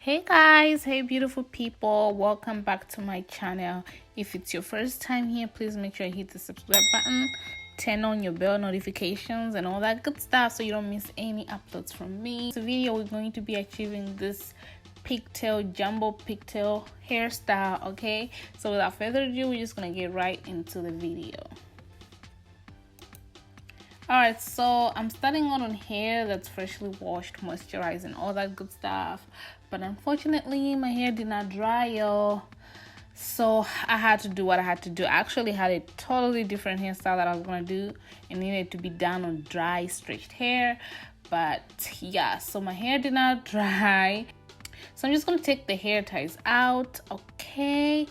Hey guys, hey beautiful people, welcome back to my channel. If it's your first time here, please make sure you hit the subscribe button, turn on your bell notifications and all that good stuff so you don't miss any uploads from me. In this video, we're going to be achieving this pigtail, jumbo pigtail hairstyle, okay? So without further ado, we're just gonna get right into the video. Alright, so I'm starting out on hair that's freshly washed, moisturized and all that good stuff, but unfortunately my hair did not dry, y'all. So I had to do what I had to do. I actually had a totally different hairstyle that I was gonna do. It needed to be done on dry stretched hair, but yeah, so my hair did not dry. So I'm just gonna take the hair ties out, okay?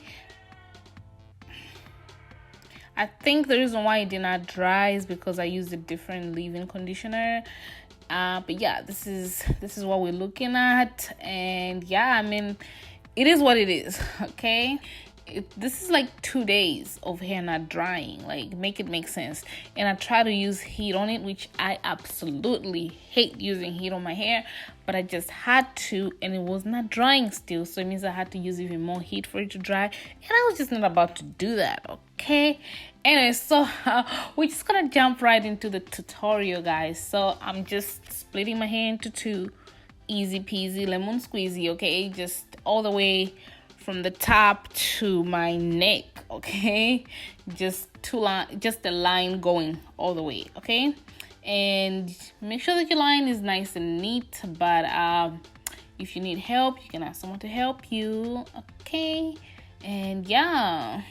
I think the reason why it did not dry is because I used a different leave-in conditioner. But yeah, this is what we're looking at, and yeah, I mean, it is what it is, okay? This is like 2 days of hair not drying. Like, make it make sense. And I try to use heat on it, which I absolutely hate using heat on my hair, but I just had to, and it was not drying still, so it means I had to use even more heat for it to dry, and I was just not about to do that, okay? Anyway, so we're just gonna jump right into the tutorial, guys. So I'm just splitting my hair into two, easy peasy lemon squeezy, okay? Just all the way from the top to my neck, okay? Just a line going all the way, okay? And make sure that your line is nice and neat, but if you need help, you can ask someone to help you, okay? And yeah.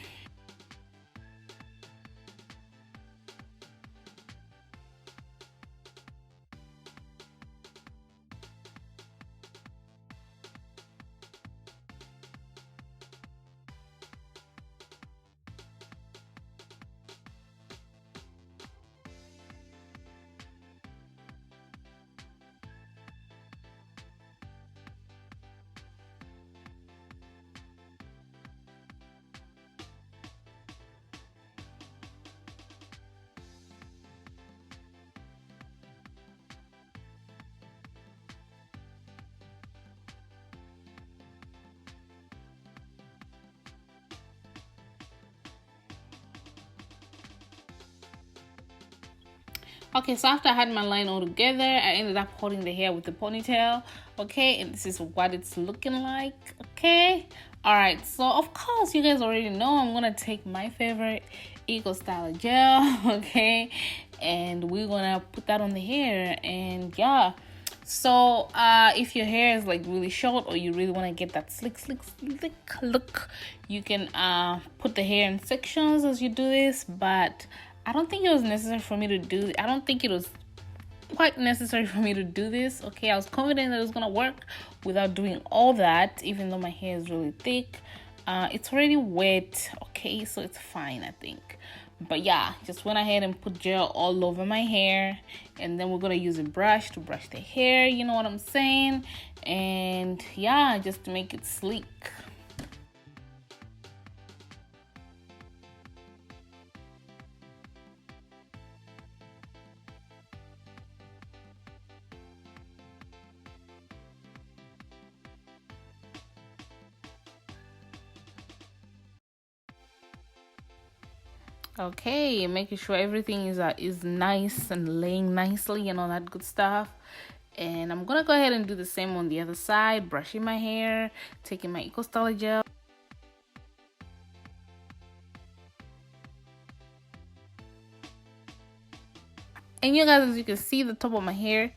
Okay, so after I had my line all together, I ended up holding the hair with the ponytail, okay? And this is what it's looking like, okay? All right, so of course, you guys already know I'm gonna take my favorite Eco Styler gel, okay? And we're gonna put that on the hair, and yeah. So if your hair is like really short, or you really want to get that slick look, you can put the hair in sections as you do this, but I don't think it was necessary for me to do. I don't think it was quite necessary for me to do this, okay? I was confident that it was gonna work without doing all that, even though my hair is really thick. It's already wet, okay, so it's fine, I think. But yeah, just went ahead and put gel all over my hair, and then we're gonna use a brush to brush the hair, you know what I'm saying? And yeah, just to make it sleek. Okay, making sure everything is nice and laying nicely and all that good stuff. And I'm gonna go ahead and do the same on the other side, brushing my hair, taking my Eco Styler gel. And you guys, as you can see, the top of my hair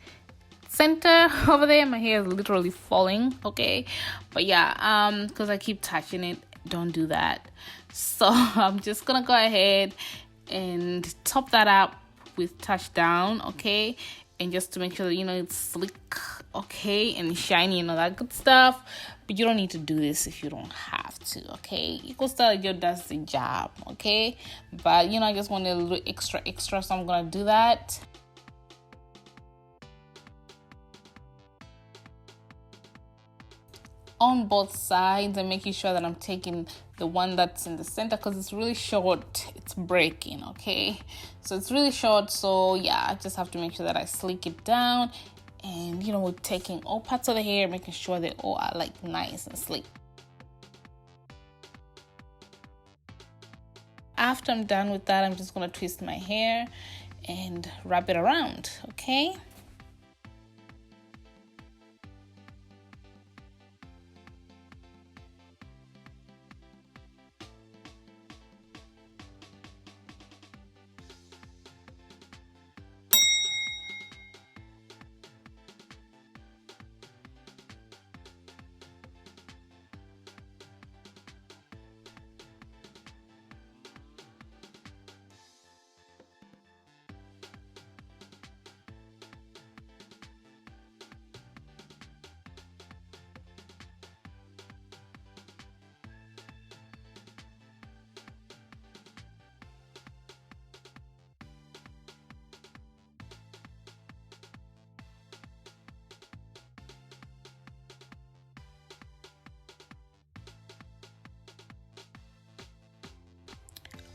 center over there, my hair is literally falling, okay? But yeah, because I keep touching it, don't do that. So I'm just gonna go ahead and top that up with touchdown, okay? And just to make sure that, you know, it's slick, okay, and shiny and all that good stuff. But you don't need to do this if you don't have to, okay? Eco Styler gel does the job, okay? But you know, I just wanted a little extra, so I'm gonna do that. On both sides, and making sure that I'm taking the one that's in the center, because it's really short, it's breaking, okay? So it's really short, so yeah, I just have to make sure that I sleek it down And we're taking all parts of the hair, making sure they all are like nice and sleek. After I'm done with that, I'm just gonna twist my hair and wrap it around, okay?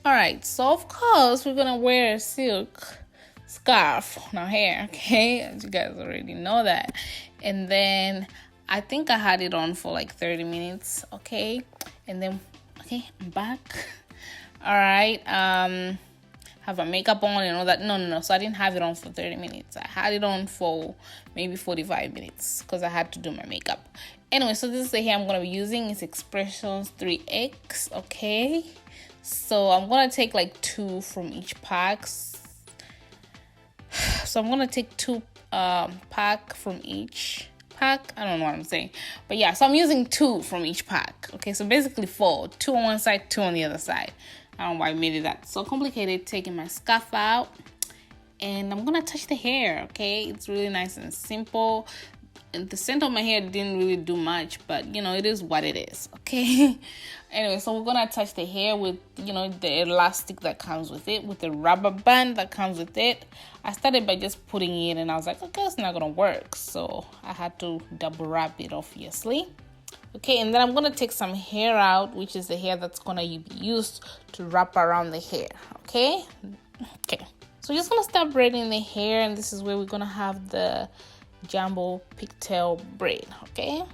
All right, so of course we're gonna wear a silk scarf on our hair, okay? As you guys already know that. And then I think I had it on for like 30 minutes, okay? And then, okay, I'm back. All right, have my makeup on and all that. No, so I didn't have it on for 30 minutes. I had it on for maybe 45 minutes because I had to do my makeup. Anyway, so this is the hair I'm gonna be using. It's Expressions 3X, okay? So I'm gonna take like 2 from each pack. So I'm gonna take 2 pack from each pack. I don't know what I'm saying, but yeah, so I'm using 2 from each pack. Okay, so basically 4, 2 on one side, 2 on the other side. I don't know why I made it that so complicated. Taking my scarf out, and I'm gonna touch the hair. Okay, it's really nice and simple. And the center of my hair didn't really do much, but it is what it is, okay? Anyway, so we're gonna attach the hair with the elastic that comes with it, with the rubber band that comes with it. I started by just putting it in, and I was like, okay, it's not gonna work, so I had to double wrap it, obviously. Okay, and then I'm gonna take some hair out, which is the hair that's gonna be used to wrap around the hair. Okay, so we're just gonna start braiding the hair, and this is where we're gonna have the jumbo pigtail braid, okay?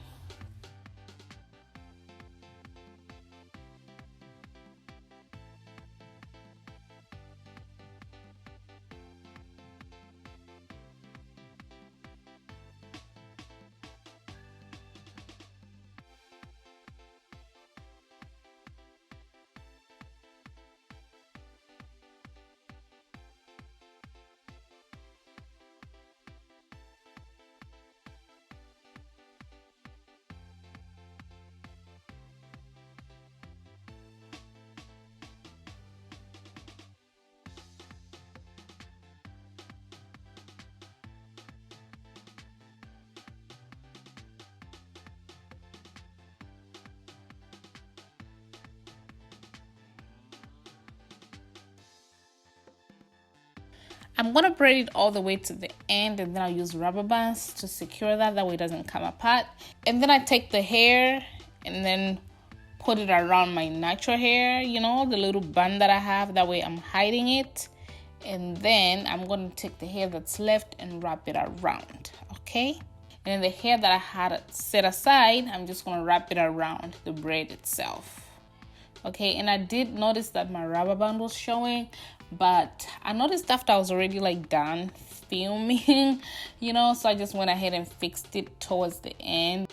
I'm gonna braid it all the way to the end, and then I'll use rubber bands to secure that way it doesn't come apart. And then I take the hair and then put it around my natural hair, the little band that I have, that way I'm hiding it. And then I'm gonna take the hair that's left and wrap it around, okay? And then the hair that I had set aside, I'm just gonna wrap it around the braid itself. Okay, and I did notice that my rubber band was showing, but I noticed after I was already like done filming, so I just went ahead and fixed it towards the end.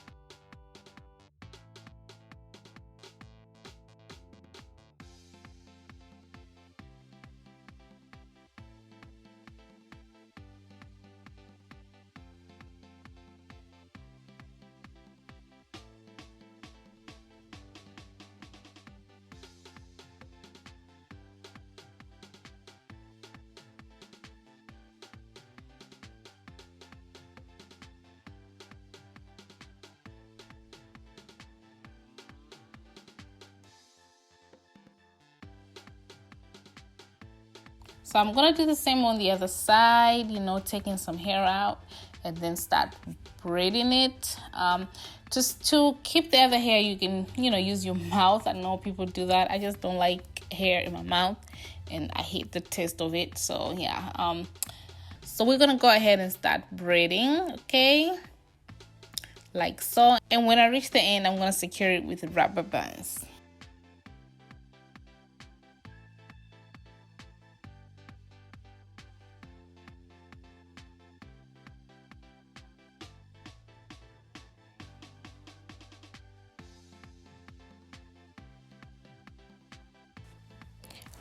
So I'm gonna do the same on the other side, taking some hair out and then start braiding it. Just to keep the other hair, you can, use your mouth. I know people do that. I just don't like hair in my mouth, and I hate the taste of it. So yeah. So we're gonna go ahead and start braiding, okay, like so. And when I reach the end, I'm gonna secure it with rubber bands.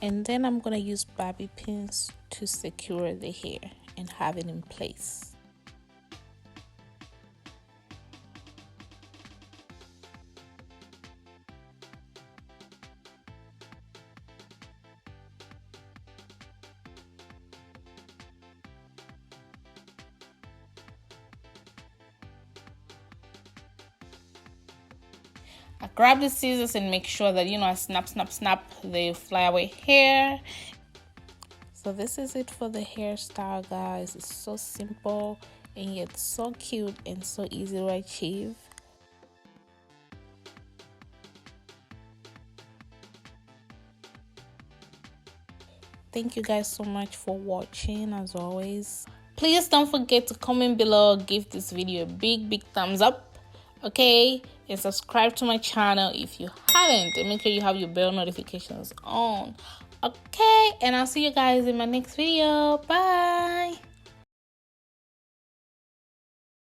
And then I'm gonna use bobby pins to secure the hair and have it in place. I grab the scissors and make sure that, you know, I snap the flyaway hair. So this is it for the hairstyle, guys. It's so simple and yet so cute and so easy to achieve. Thank you guys so much for watching. As always, please don't forget to comment below, give this video a big thumbs up, okay, and subscribe to my channel if you haven't, and make sure you have your bell notifications on, okay. And I'll see you guys in my next video. Bye.